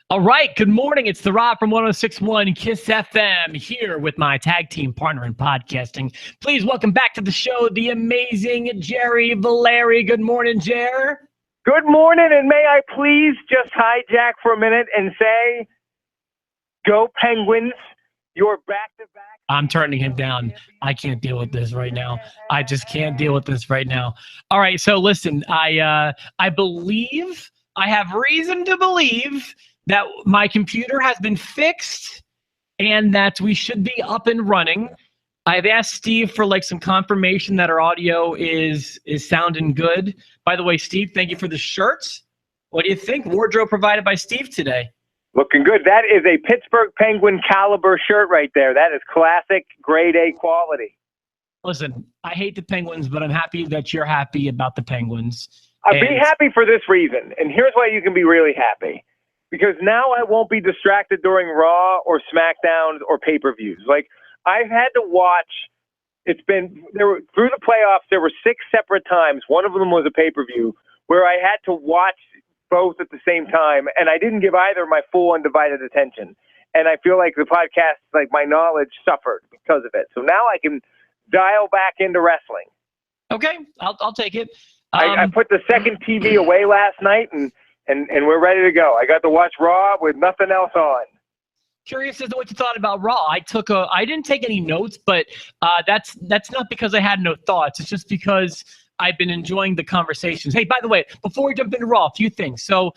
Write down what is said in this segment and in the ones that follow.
All right, good morning. It's the Rob from 106.1 KISS FM here with my tag team partner in podcasting. Please welcome back to the show the amazing Jerry Valeri. Good morning, Jer. Good morning, and may I please just hijack for a minute and say, go Penguins, you're back-to-back. I'm turning him down. I can't deal with this right now. I just can't deal with this right now. All right, so listen, I believe, I have reason to believe that my computer has been fixed and that we should be up and running. I've asked Steve for like some confirmation that our audio is sounding good. By the way, Steve, thank you for the shirts. What do you think? Wardrobe provided by Steve today. Looking good. That is a Pittsburgh Penguin caliber shirt right there. That is classic grade A quality. Listen, I hate the Penguins, but I'm happy that you're happy about the Penguins. I'll be happy for this reason, and here's why you can be really happy. Because now I won't be distracted during Raw or SmackDowns or pay-per-views. Like, I've had to watch, through the playoffs, there were 6 separate times. One of them was a pay-per-view where I had to watch both at the same time, and I didn't give either my full undivided attention. And I feel like the podcast, like my knowledge suffered because of it. So now I can dial back into wrestling. Okay, I'll take it. I put the second TV away last night, and we're ready to go. I got to watch Raw with nothing else on. Curious as to what you thought about Raw. I didn't take any notes, but that's not because I had no thoughts. It's just because I've been enjoying the conversations. Hey, by the way, before we jump into Raw, a few things. So,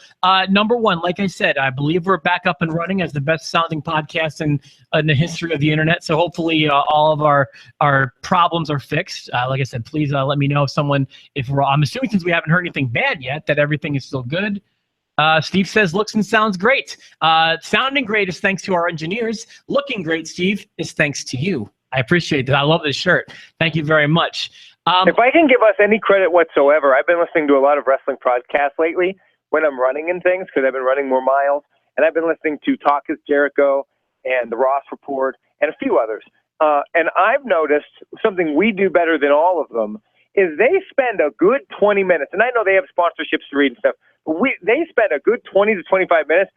number one, like I said, I believe we're back up and running as the best sounding podcast in the history of the internet. So hopefully all of our problems are fixed. Like I said, please let me know if Raw, I'm assuming since we haven't heard anything bad yet, that everything is still good. Steve says, looks and sounds great. Sounding great is thanks to our engineers. Looking great, Steve, is thanks to you. I appreciate that. I love this shirt. Thank you very much. If I can give us any credit whatsoever, I've been listening to a lot of wrestling podcasts lately when I'm running and things, because I've been running more miles. And I've been listening to Talk is Jericho and the Ross Report and a few others. And I've noticed something we do better than all of them is they spend a good 20 minutes. And I know they have sponsorships to read and stuff. They spend a good 20 to 25 minutes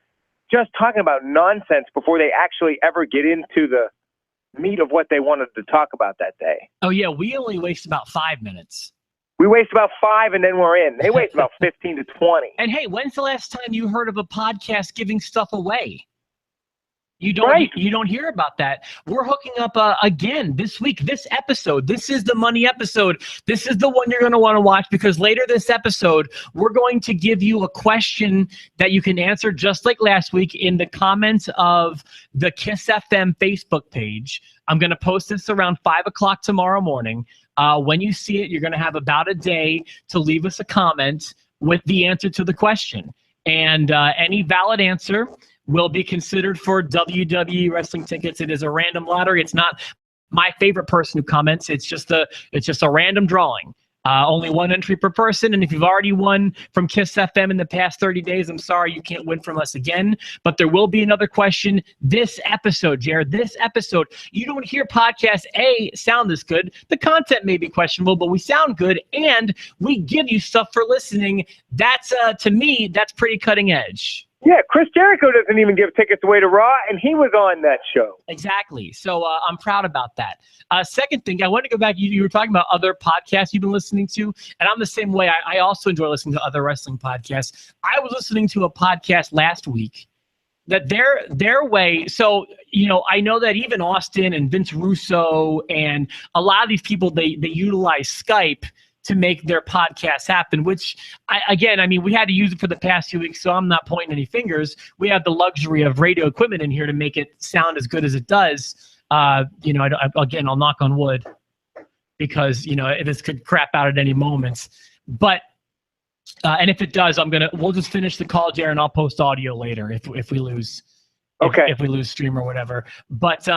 just talking about nonsense before they actually ever get into the meat of what they wanted to talk about that day. Oh, yeah, we only waste about 5 minutes. We waste about 5 and then we're in. They waste about 15 to 20. And hey, when's the last time you heard of a podcast giving stuff away? You don't hear about that. We're hooking up again this week, this episode. This is the money episode. This is the one you're going to want to watch because later this episode, we're going to give you a question that you can answer just like last week in the comments of the KISS FM Facebook page. I'm going to post this around 5 o'clock tomorrow morning. When you see it, you're going to have about a day to leave us a comment with the answer to the question. And any valid answer will be considered for WWE wrestling tickets. It is a random lottery. It's not my favorite person who comments. It's just a random drawing. Only one entry per person. And if you've already won from KISS FM in the past 30 days, I'm sorry you can't win from us again. But there will be another question this episode, Jared. This episode, you don't hear podcasts sound this good. The content may be questionable, but we sound good, and we give you stuff for listening. That's to me, that's pretty cutting edge. Yeah, Chris Jericho doesn't even give tickets away to Raw, and he was on that show. Exactly. So I'm proud about that. Second thing, I want to go back. You were talking about other podcasts you've been listening to, and I'm the same way. I also enjoy listening to other wrestling podcasts. I was listening to a podcast last week that their way. So, I know that even Austin and Vince Russo and a lot of these people, they utilize Skype to make their podcasts happen, which, we had to use it for the past few weeks, so I'm not pointing any fingers. We have the luxury of radio equipment in here to make it sound as good as it does. I'll knock on wood because, this could crap out at any moment. But, and if it does, we'll just finish the call, Jared, and I'll post audio later if we lose. Okay. If we lose stream or whatever. But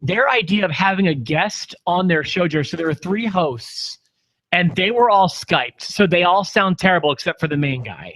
their idea of having a guest on their show, Jared, so there are 3 hosts, and they were all Skyped, so they all sound terrible except for the main guy.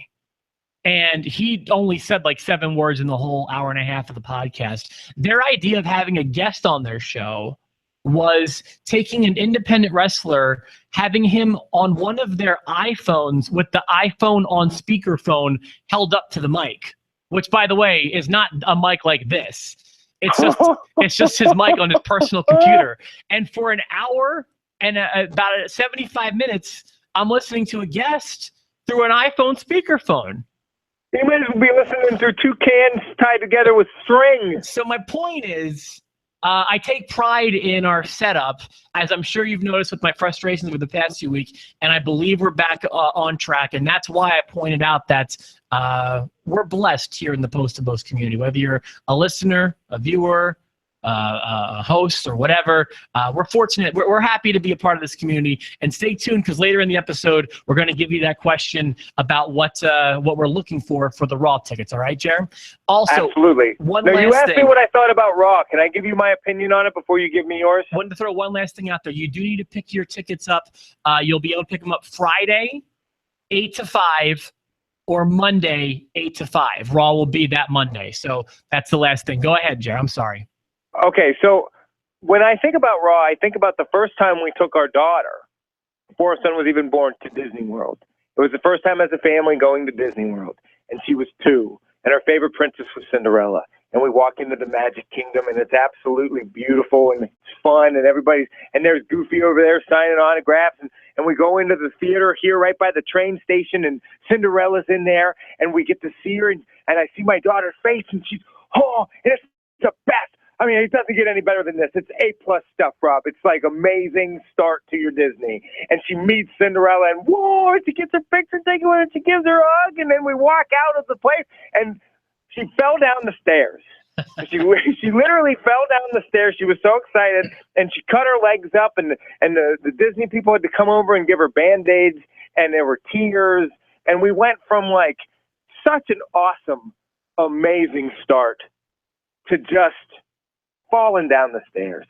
And he only said like 7 words in the whole hour and a half of the podcast. Their idea of having a guest on their show was taking an independent wrestler, having him on one of their iPhones with the iPhone on speakerphone held up to the mic. which, by the way, is not a mic like this. It's just his mic on his personal computer. And for an hour and about 75 minutes, I'm listening to a guest through an iPhone speakerphone. You might as well be listening through two cans tied together with string. So my point is, I take pride in our setup, as I'm sure you've noticed with my frustrations with the past few weeks, and I believe we're back on track. And that's why I pointed out that we're blessed here in the Post to Boast community. Whether you're a listener, a viewer, a host, or whatever, we're fortunate. We're happy to be a part of this community. And stay tuned, because later in the episode, we're going to give you that question about what we're looking for the Raw tickets. All right, Jeremy? Also, absolutely. You asked me what I thought about Raw. Can I give you my opinion on it before you give me yours? I wanted to throw one last thing out there. You do need to pick your tickets up. You'll be able to pick them up Friday, 8 to 5, or Monday, 8 to 5. Raw will be that Monday. So that's the last thing. Go ahead, Jerry. I'm sorry. Okay, so when I think about Raw, I think about the first time we took our daughter, before our son was even born, to Disney World. It was the first time as a family going to Disney World, and she was 2, and her favorite princess was Cinderella. And we walk into the Magic Kingdom, and it's absolutely beautiful and it's fun, and there's Goofy over there signing autographs, and we go into the theater here right by the train station, and Cinderella's in there, and we get to see her, and I see my daughter's face, and she's, and it's the best. I mean, it doesn't get any better than this. It's A+ stuff, Rob. It's like amazing start to your Disney. And she meets Cinderella, and whoa, she gets her picture taken with her, and she gives her a hug, and then we walk out of the place, and she fell down the stairs. She literally fell down the stairs. She was so excited, and she cut her legs up, and the Disney people had to come over and give her Band-Aids, and there were tears, and we went from like such an awesome, amazing start to just falling down the stairs.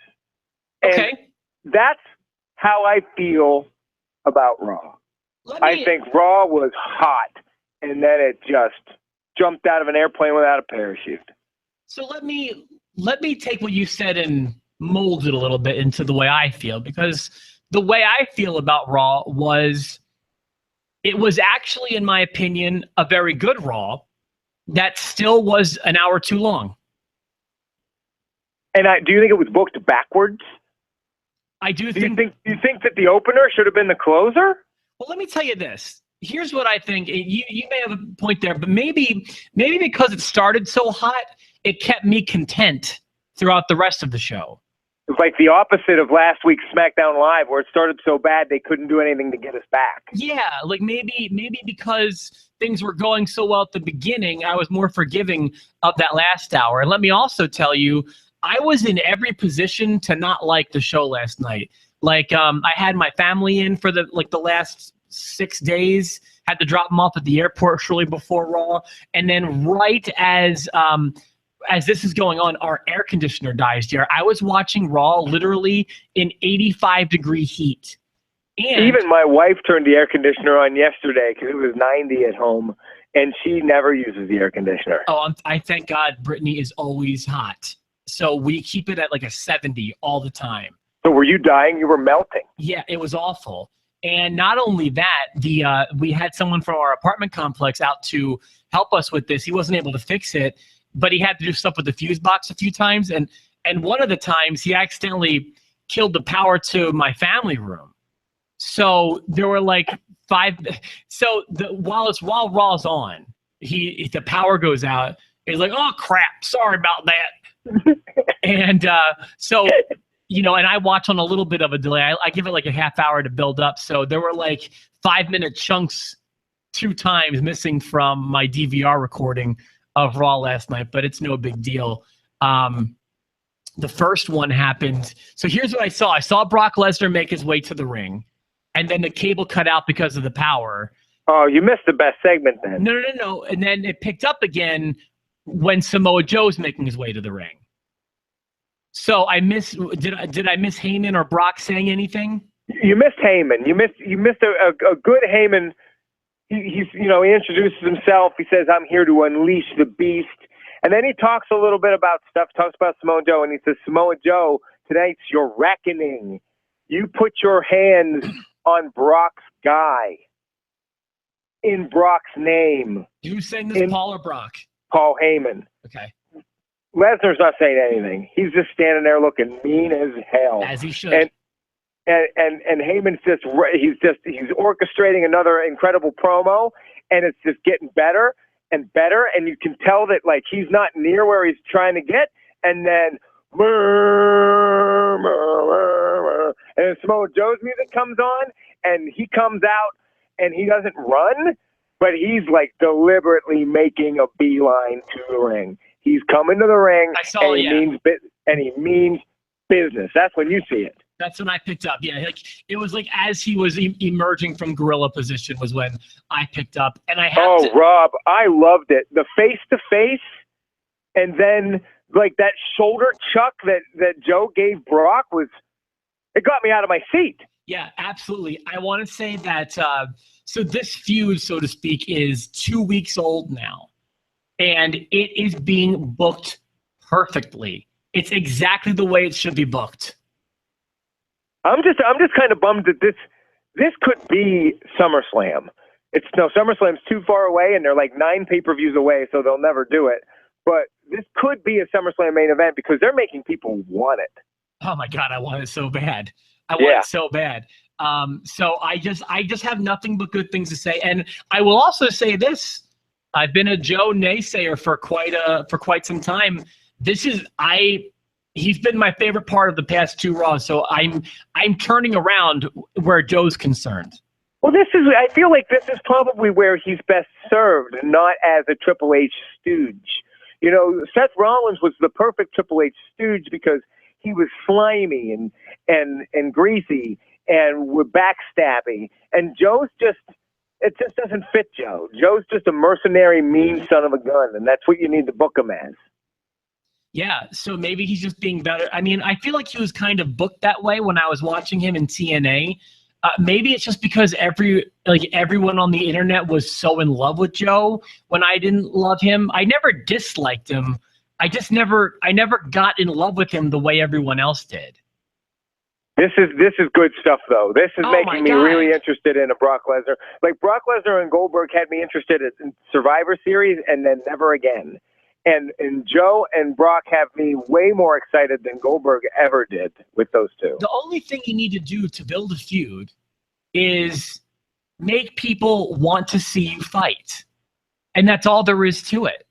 Okay. And that's how I feel about Raw. I think Raw was hot, and then it just jumped out of an airplane without a parachute. So let me take what you said and mold it a little bit into the way I feel, because the way I feel about Raw was, it was actually, in my opinion, a very good Raw that still was an hour too long. And do you think it was booked backwards? I do think. Do you think that the opener should have been the closer? Well, let me tell you this. Here's what I think. You may have a point there, but maybe because it started so hot, it kept me content throughout the rest of the show. It's like the opposite of last week's SmackDown Live, where it started so bad they couldn't do anything to get us back. Yeah, like maybe because things were going so well at the beginning, I was more forgiving of that last hour. And let me also tell you, I was in every position to not like the show last night. Like, I had my family in for the last 6 days, had to drop them off at the airport shortly before Raw. And then right as this is going on, our air conditioner dies, Jared. I was watching Raw literally in 85-degree heat. And even my wife turned the air conditioner on yesterday because it was 90 at home, and she never uses the air conditioner. Oh, I thank God Brittany is always hot. So we keep it at like a 70 all the time. So were you dying? You were melting. Yeah, it was awful. And not only that, we had someone from our apartment complex out to help us with this. He wasn't able to fix it, but he had to do stuff with the fuse box a few times. And one of the times he accidentally killed the power to my family room. So there were like 5. So while Raw's on, the power goes out. He's like, "Oh crap, sorry about that." And so, and I watch on a little bit of a delay. I give it like a half hour to build up. So there were like 5-minute chunks 2 times missing from my DVR recording of Raw last night, but it's no big deal. The first one happened. So here's what I saw. I saw Brock Lesnar make his way to the ring, and then the cable cut out because of the power. Oh, you missed the best segment then. No. And then it picked up again when Samoa Joe's making his way to the ring. So did I miss Heyman or Brock saying anything? You missed Heyman. You missed a good Heyman. He introduces himself. He says, "I'm here to unleash the beast." And then he talks a little bit about stuff, talks about Samoa Joe, and he says, "Samoa Joe, tonight's your reckoning. You put your hands on Brock's guy in Brock's name." Who's saying this, Paul or Brock? Paul Heyman. Okay. Lesnar's not saying anything. He's just standing there looking mean as hell. As he should. And Heyman's he's orchestrating another incredible promo, and it's just getting better and better, and you can tell that like he's not near where he's trying to get, and then and then Samoa Joe's music comes on, and he comes out, and he doesn't run, but he's like deliberately making a beeline to the ring. He's coming to the ring, and he means business. That's when you see it. That's when I picked up. Yeah, like it was like as he was emerging from gorilla position was when I picked up, and I have to. Rob, I loved it. The face to face, and then like that shoulder chuck that Joe gave Brock it got me out of my seat. Yeah, absolutely. I want to say that. So this feud, so to speak, is 2 weeks old now, and it is being booked perfectly. It's exactly the way it should be booked. I'm just kind of bummed that this could be SummerSlam. SummerSlam's too far away, and they're like 9 pay-per-views away, so they'll never do it. But this could be a SummerSlam main event because they're making people want it. Oh my God, I want it so bad. I want it so bad. So I just have nothing but good things to say, and I will also say this: I've been a Joe naysayer for quite some time. He's been my favorite part of the past 2 Raws, so I'm turning around where Joe's concerned. Well, I feel like this is probably where he's best served, not as a Triple H stooge. You know, Seth Rollins was the perfect Triple H stooge because he was slimy and greasy and backstabby, and it just doesn't fit Joe. Joe's just a mercenary, mean son of a gun, and that's what you need to book him as. Yeah, so maybe he's just being better. I mean, I feel like he was kind of booked that way when I was watching him in TNA. Maybe it's just because everyone on the internet was so in love with Joe when I didn't love him. I never disliked him. I never got in love with him the way everyone else did. This is good stuff, though. This is making me really interested in a Brock Lesnar. Like Brock Lesnar and Goldberg had me interested in Survivor Series, and then never again. And Joe and Brock have me way more excited than Goldberg ever did with those two. The only thing you need to do to build a feud is make people want to see you fight. And that's all there is to it.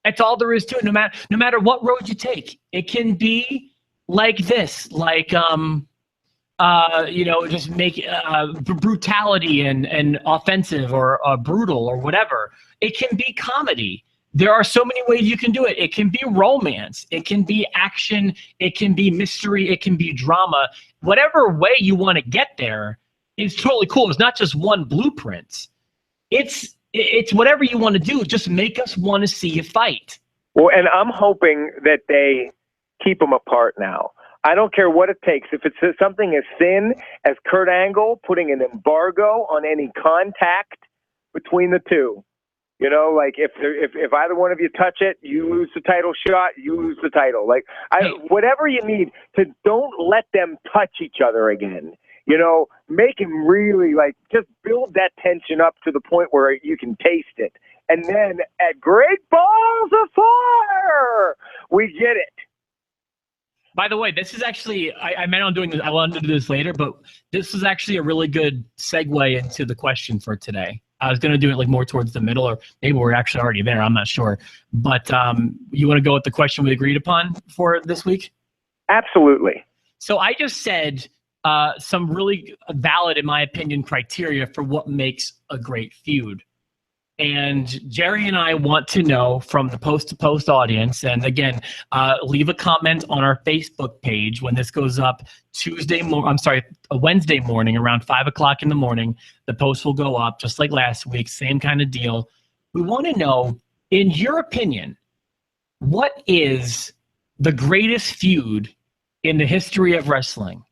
That's all there is to it. No matter what road you take, it can be like this, like just make brutality and offensive or brutal or whatever. It can be comedy. There are so many ways you can do it. It can be romance. It can be action. It can be mystery. It can be drama. Whatever way you want to get there is totally cool. It's not just one blueprint. It's whatever you want to do. Just make us want to see you fight. Well, and I'm hoping that they keep them apart now. I don't care what it takes. If it's something as thin as Kurt Angle putting an embargo on any contact between the two. You know, like if either one of you touch it, you lose the title shot, you lose the title. Like whatever you need to, don't let them touch each other again. You know, make him really just build that tension up to the point where you can taste it. And then at Great Balls of Fire, we get it. By the way, this is actually, I meant on doing this, I wanted to do this later, but this is actually a really good segue into the question for today. I was going to do it more towards the middle, or maybe we're actually already there. I'm not sure. But you want to go with the question we agreed upon for this week? Absolutely. So I just said some really valid, in my opinion, criteria for what makes a great feud. And Jerry and I want to know from the post-to-post audience, and again, leave a comment on our Facebook page when this goes up a Wednesday morning around 5 o'clock in the morning. The post will go up just like last week, same kind of deal. We want to know, in your opinion, what is the greatest feud in the history of wrestling?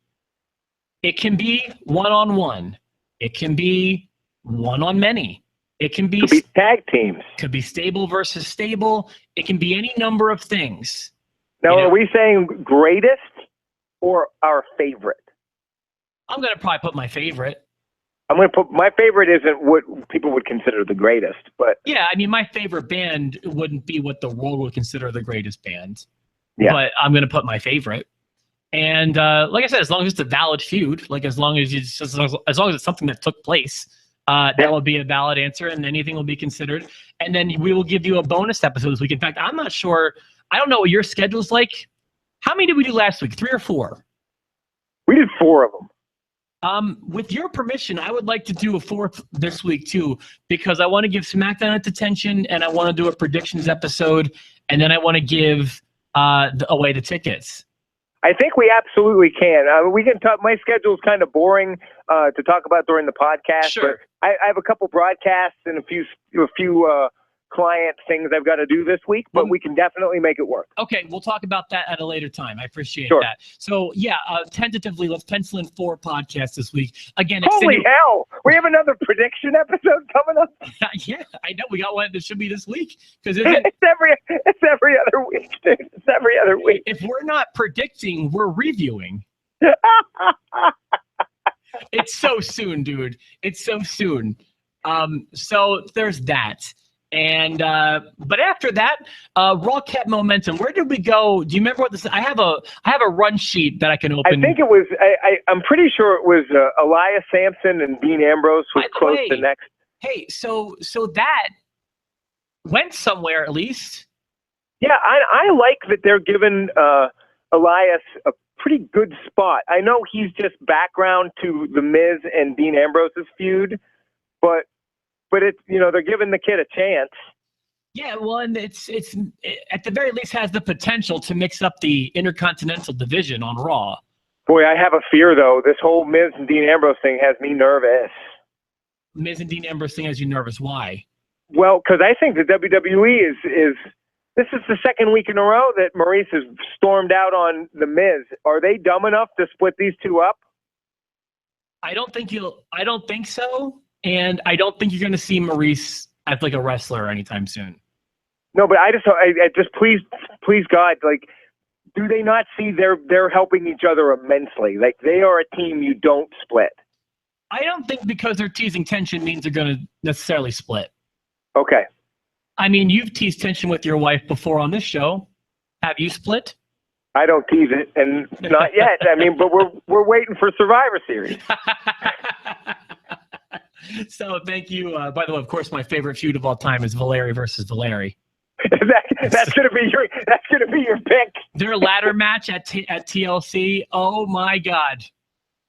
It can be one-on-one. It can be one-on-many. It can be tag teams. Could be stable versus stable. It can be any number of things. Now, are we saying greatest or our favorite? I'm going to probably put my favorite. I'm going to put my favorite isn't what people would consider the greatest, but yeah, I mean, my favorite band wouldn't be what the world would consider the greatest band. Yeah. But I'm going to put my favorite. And like I said, as long as it's a valid feud, like as long as it's something that took place, that will be a valid answer, and anything will be considered. And then we will give you a bonus episode this week. In fact, I'm not sure. I don't know what your schedule's like. How many did we do last week? 3 or 4? We did 4 of them. With your permission, I would like to do a 4th this week too, because I want to give SmackDown its attention, and I want to do a predictions episode, and then I want to give away the tickets. I think we absolutely can. We can talk. My schedule is kind of boring to talk about during the podcast. Sure. But I have a couple broadcasts and a few client things I've got to do this week, but we can definitely make it work. Okay, we'll talk about that at a later time. I appreciate that. So, yeah, tentatively, let's pencil in 4 podcasts this week. Again, holy hell! We have another prediction episode coming up. Yeah, I know. We got one that should be this week. Because it's every other week, dude. It's every other week. If we're not predicting, we're reviewing. It's so soon, dude. It's so soon. So there's that. And but after that, Raw kept momentum. Where did we go? Do you remember what this? I have a run sheet that I can open. I think it was. I'm pretty sure it was Elias Sampson and Dean Ambrose was close to next. Hey, so that went somewhere at least. Yeah, I like that they're giving Elias a pretty good spot. I know he's just background to the Miz and Dean Ambrose's feud, but it's, they're giving the kid a chance. Yeah, well, and it's at the very least has the potential to mix up the Intercontinental division on Raw. Boy, I have a fear though. This whole Miz and Dean Ambrose thing has me nervous. Miz and Dean Ambrose thing has you nervous? Why? Well, because I think the WWE is this is the second week in a row that Maurice has stormed out on the Miz. Are they dumb enough to split these two up? I don't think so. And I don't think you're going to see Maurice as like a wrestler anytime soon. No, but I just please God, like, do they not see they're helping each other immensely? Like, they are a team you don't split. I don't think because they're teasing tension means they're going to necessarily split. Okay. I mean, you've teased tension with your wife before on this show. Have you split? I don't tease it, and not yet. I mean, but we're waiting for Survivor Series. So thank you. By the way, of course, my favorite feud of all time is Valeri versus Valeri. That's gonna be your pick. Their ladder match at TLC. Oh my God,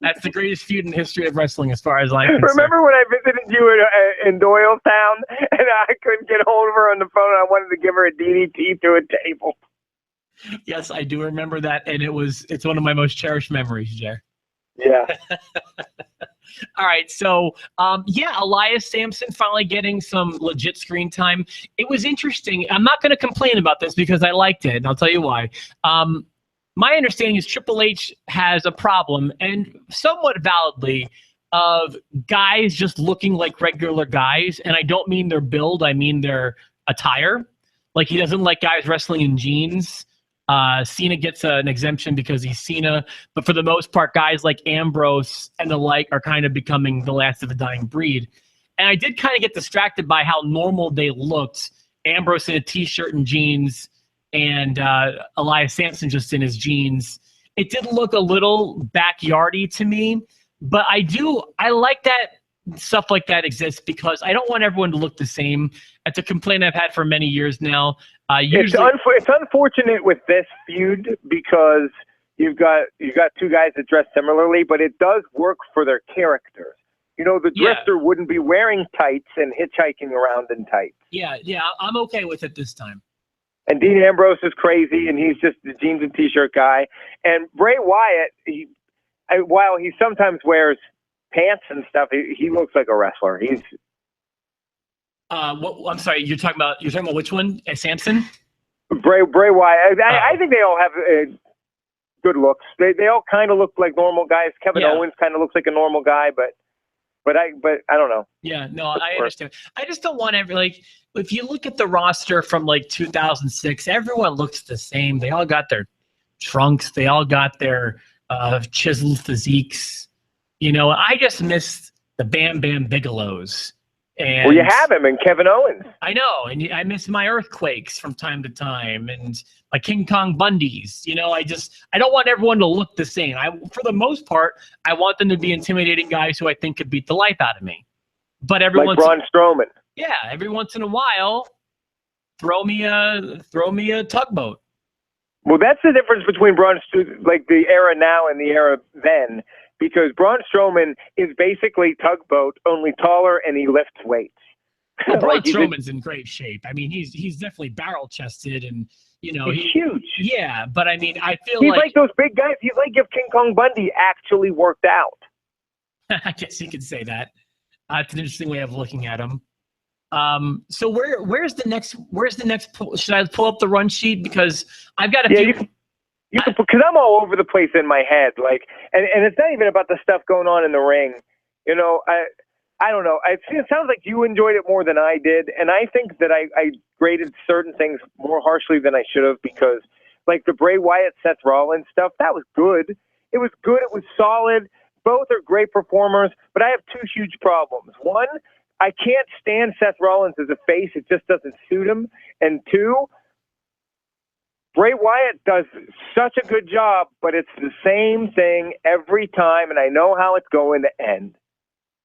that's the greatest feud in the history of wrestling, as far as I'm concerned. Remember when I visited you in Doylestown and I couldn't get hold of her on the phone? And I wanted to give her a DDT through a table. Yes, I do remember that, and it's one of my most cherished memories, Jer. Yeah. All right, so Elias Sampson finally getting some legit screen time. It was interesting. I'm not going to complain about this because I liked it, and I'll tell you why. My understanding is Triple H has a problem, and somewhat validly, of guys just looking like regular guys, and I don't mean their build, I mean their attire. Like, he doesn't like guys wrestling in jeans. Cena gets an exemption because he's Cena, but for the most part, guys like Ambrose and the like are kind of becoming the last of a dying breed. And I did kind of get distracted by how normal they looked. Ambrose in a t-shirt and jeans, and Elias Sampson just in his jeans. It did look a little backyardy to me, but I like that stuff like that exists because I don't want everyone to look the same. It's a complaint I've had for many years now. Usually, it's unfortunate with this feud because you've got 2 guys that dress similarly, but it does work for their characters. The Drifter wouldn't be wearing tights and hitchhiking around in tights. Yeah, I'm okay with it this time. And Dean Ambrose is crazy, and he's just the jeans and t-shirt guy. And Bray Wyatt, while he sometimes wears pants and stuff, he looks like a wrestler. He's I'm sorry, you're talking about which one? Samson? Bray Wyatt. I think they all have good looks. They all kind of look like normal guys. Kevin Owens kind of looks like a normal guy, but I don't know. Yeah, no, I understand. I just don't want if you look at the roster from 2006, everyone looks the same. They all got their trunks. They all got their chiseled physiques. I just missed the Bam Bam Bigelows. And well, you have him and Kevin Owens. I know, and I miss my earthquakes from time to time, and my King Kong Bundys. You know, I don't want everyone to look the same. For the most part, I want them to be intimidating guys who I think could beat the life out of me. But like Braun Strowman. Yeah, every once in a while, throw me a tugboat. Well, that's the difference between like the era now and the era then, because Braun Strowman is basically tugboat, only taller, and he lifts weights. Well, Braun Strowman's in great shape. I mean, he's definitely barrel chested, and you know he's huge. Yeah, but I mean, I feel he's like those big guys. He's like if King Kong Bundy actually worked out. I guess you could say that. It's an interesting way of looking at him. So where's the next should I pull up the run sheet, because I've got a few. You can, because I'm all over the place in my head, like, and it's not even about the stuff going on in the ring. You know, I don't know. It sounds like you enjoyed it more than I did, and I think that I graded certain things more harshly than I should have, because, like, the Bray Wyatt Seth Rollins stuff, that was good. It was good. It was solid. Both are great performers, but I have two huge problems. One, I can't stand Seth Rollins as a face. It just doesn't suit him. And two, Bray Wyatt does such a good job, but it's the same thing every time, and I know how it's going to end.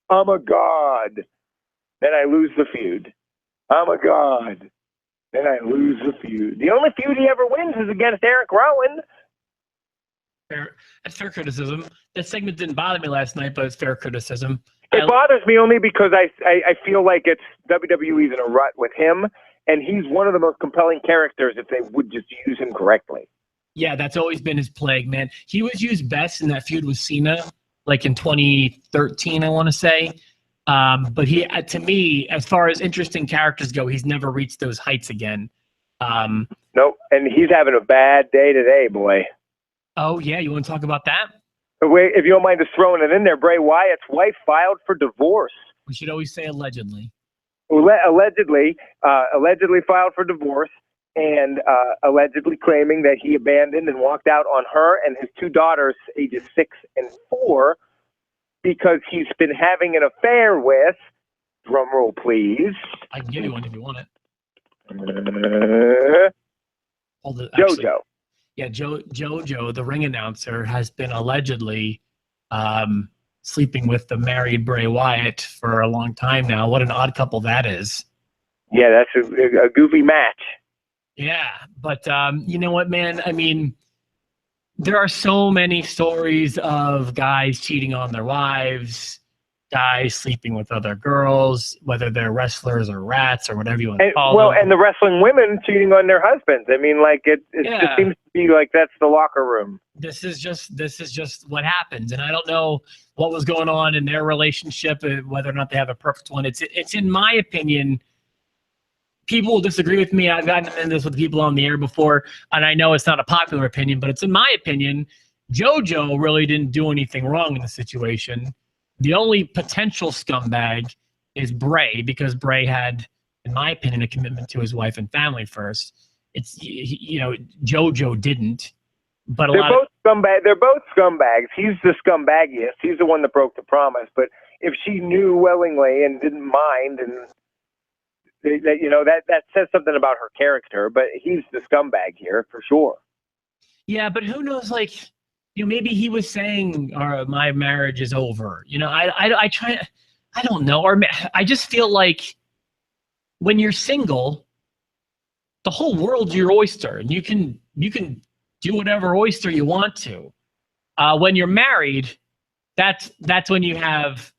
I'm a god. Then I lose the feud. I'm a god. Then I lose the feud. The only feud he ever wins is against Eric Rowan. That's fair criticism. That segment didn't bother me last night, but it's fair criticism. It bothers me only because I feel like it's WWE's in a rut with him, and he's one of the most compelling characters if they would just use him correctly. Yeah, that's always been his plague, man. He was used best in that feud with Cena, like in 2013, I want to say. But he, to me, as far as interesting characters go, he's never reached those heights again. Nope, and he's having a bad day today, boy. Oh, yeah? You want to talk about that? If you don't mind just throwing it in there, Bray Wyatt's wife filed for divorce. We should always say allegedly. Allegedly filed for divorce, and allegedly claiming that he abandoned and walked out on her and his two daughters, ages 6 and 4, because he's been having an affair with, drum roll please. I can give you one if you want it. JoJo. Yeah, JoJo, the ring announcer, has been allegedly sleeping with the married Bray Wyatt for a long time now. What an odd couple that is. Yeah, that's a goofy match. Yeah, but you know what, man? I mean, there are so many stories of guys cheating on their wives, guys sleeping with other girls, whether they're wrestlers or rats or whatever you want to call them. And the wrestling women cheating on their husbands. I mean, like just seems to be like that's the locker room. This is just what happens, and I don't know what was going on in their relationship, whether or not they have a perfect one. It's in my opinion. People will disagree with me. I've gotten into this with people on the air before, and I know it's not a popular opinion, but it's in my opinion, JoJo really didn't do anything wrong in the situation. The only potential scumbag is Bray, because Bray had, in my opinion, a commitment to his wife and family first. It's, you know, JoJo didn't. But they're both scumbags. He's the scumbaggiest. He's the one that broke the promise. But if she knew willingly and didn't mind, and you know, that says something about her character. But he's the scumbag here for sure. Yeah, but who knows? Like, you know, maybe he was saying, my marriage is over. You know, I don't know. Or I just feel like when you're single, the whole world's your oyster, and you can do whatever oyster you want to. When you're married, that's when you have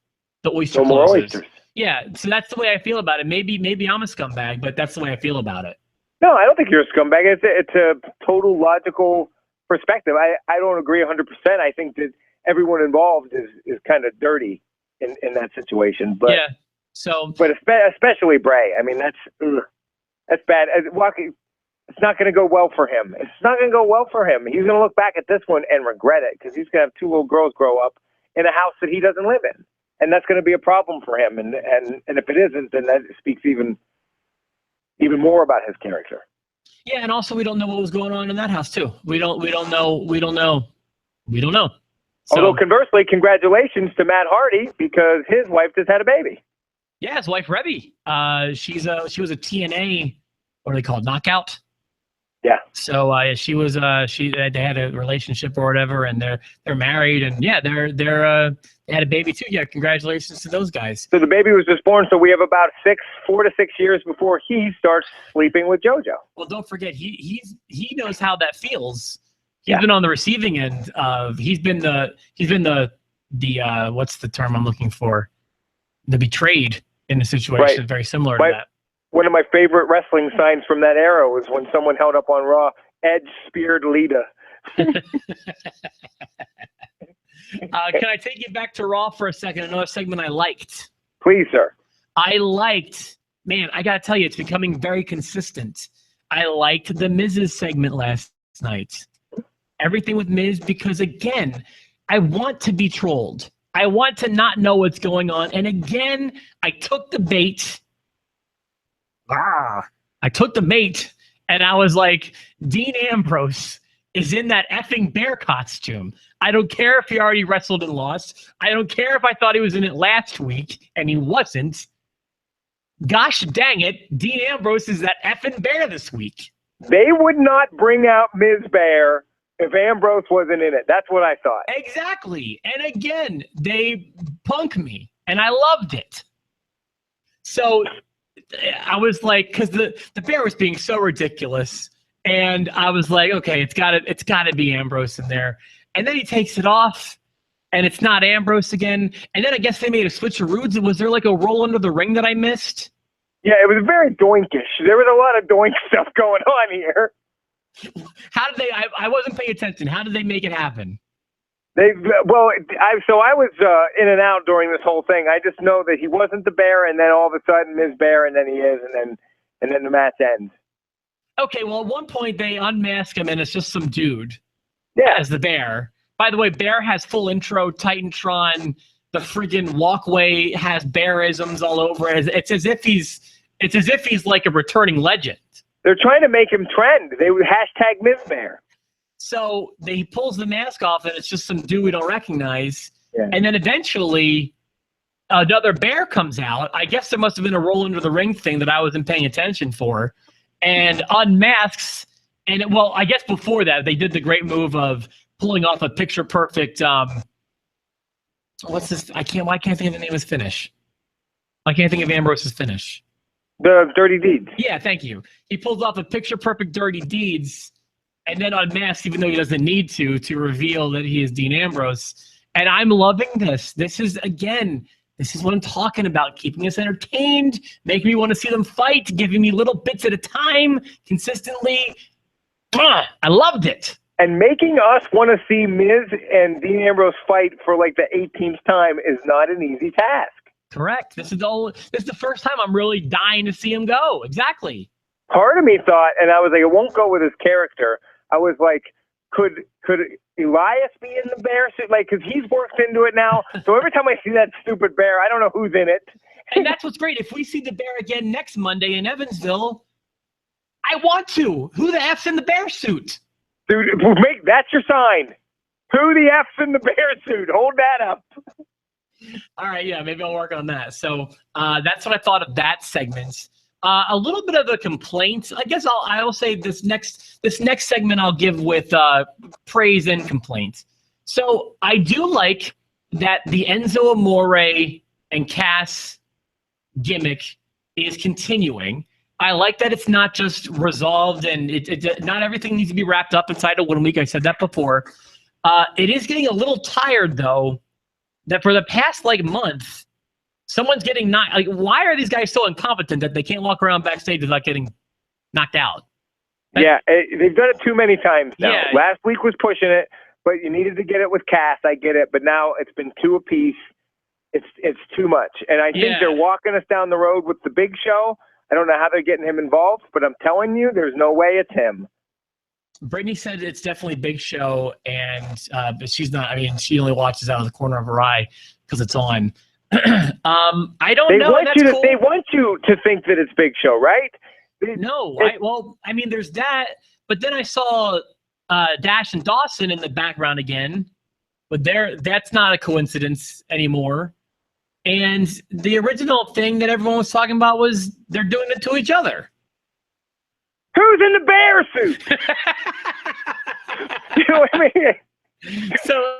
the oyster closes. More oysters. Yeah, so that's the way I feel about it. Maybe I'm a scumbag, but that's the way I feel about it. No, I don't think you're a scumbag. It's a total logical perspective. I don't agree 100%. I think that everyone involved is kind of dirty in that situation. But yeah. So, but especially Bray. I mean, that's bad. It's not going to go well for him. It's not going to go well for him. He's going to look back at this one and regret it, because he's going to have 2 little girls grow up in a house that he doesn't live in, and that's going to be a problem for him. And if it isn't, then that speaks even more about his character. Yeah, and also we don't know what was going on in that house too. We don't know. So, although conversely, congratulations to Matt Hardy because his wife just had a baby. Yeah, his wife Rebby. She was a TNA, what are they called, knockout. Yeah. So they had a relationship or whatever, and they're married, and yeah, they had a baby too. Yeah, congratulations to those guys. So the baby was just born. So we have about 4 to 6 years before he starts sleeping with JoJo. Well, don't forget he knows how that feels. He's been on the receiving end of. He's been the what's the term I'm looking for? The betrayed in a situation very similar to that. One of my favorite wrestling signs from that era was when someone held up on Raw, Edge speared Lita. Can I take you back to Raw for a second? Another segment I liked. Please, sir. Man, I got to tell you, it's becoming very consistent. I liked the Miz's segment last night. Everything with Miz, because again, I want to be trolled. I want to not know what's going on. And again, I took the bait. And I was like, Dean Ambrose is in that effing bear costume. I don't care if he already wrestled and lost. I don't care if I thought he was in it last week and he wasn't. Gosh dang it, Dean Ambrose is that effing bear this week. They would not bring out Ms. Bear if Ambrose wasn't in it. That's what I thought. Exactly. And again, they punk me, and I loved it. So I was like, because the bear was being so ridiculous, and I was like, okay, it's gotta be Ambrose in there. And then he takes it off, and it's not Ambrose again. And then I guess they made a switcheroo. Was there like a roll under the ring that I missed? Yeah, it was very doinkish. There was a lot of doink stuff going on here. How did they? I wasn't paying attention. How did they make it happen? I was in and out during this whole thing. I just know that he wasn't the bear, and then all of a sudden Ms. Bear, and then he is, and then the match ends. Okay, well, at one point they unmask him, and it's just some dude. Yeah, as the bear. By the way, Bear has full intro, Titantron. The friggin' walkway has bearisms all over it. It's as if he's like a returning legend. They're trying to make him trend. They would hashtag Ms. Bear. So he pulls the mask off, and it's just some dude we don't recognize. Yeah. And then eventually, another bear comes out. I guess there must have been a roll under the ring thing that I wasn't paying attention for, and unmasks. And I guess before that, they did the great move of pulling off a picture-perfect. What's this? Why can't I think of the name of his finish? I can't think of Ambrose's finish. The Dirty Deeds. Yeah, thank you. He pulls off a picture-perfect Dirty Deeds, and then unmasks, even though he doesn't need to reveal that he is Dean Ambrose. And I'm loving this. This is what I'm talking about, keeping us entertained, making me want to see them fight, giving me little bits at a time, consistently. I loved it. And making us want to see Miz and Dean Ambrose fight for like the 18th time is not an easy task. Correct. This is the first time I'm really dying to see him go. Exactly. Part of me thought, and I was like, it won't go with his character. I was like, could Elias be in the bear suit? Like, because he's worked into it now. So every time I see that stupid bear, I don't know who's in it. And that's what's great. If we see the bear again next Monday in Evansville, I want to. Who the F's in the bear suit? Dude, that's your sign. Who the F's in the bear suit? Hold that up. All right, yeah, maybe I'll work on that. So that's what I thought of that segment. A little bit of a complaint. I guess I'll say this next segment I'll give with praise and complaint. So I do like that the Enzo Amore and Cass gimmick is continuing. I like that it's not just resolved and not everything needs to be wrapped up inside of 1 week. I said that before. It is getting a little tired, though, that for the past month, someone's getting knocked. Like, why are these guys so incompetent that they can't walk around backstage without getting knocked out? Yeah, they've done it too many times now. Yeah. Last week was pushing it, but you needed to get it with Cass. I get it, but now it's been two apiece. It's too much, and I think they're walking us down the road with the Big Show. I don't know how they're getting him involved, but I'm telling you, there's no way it's him. Brittany said it's definitely Big Show, and but she's not. I mean, she only watches out of the corner of her eye because it's on. I don't know. They want you to think that it's Big Show, right? I mean, there's that, but then I saw Dash and Dawson in the background again. but that's not a coincidence anymore. And the original thing that everyone was talking about was they're doing it to each other. Who's in the bear suit? You know what I mean? So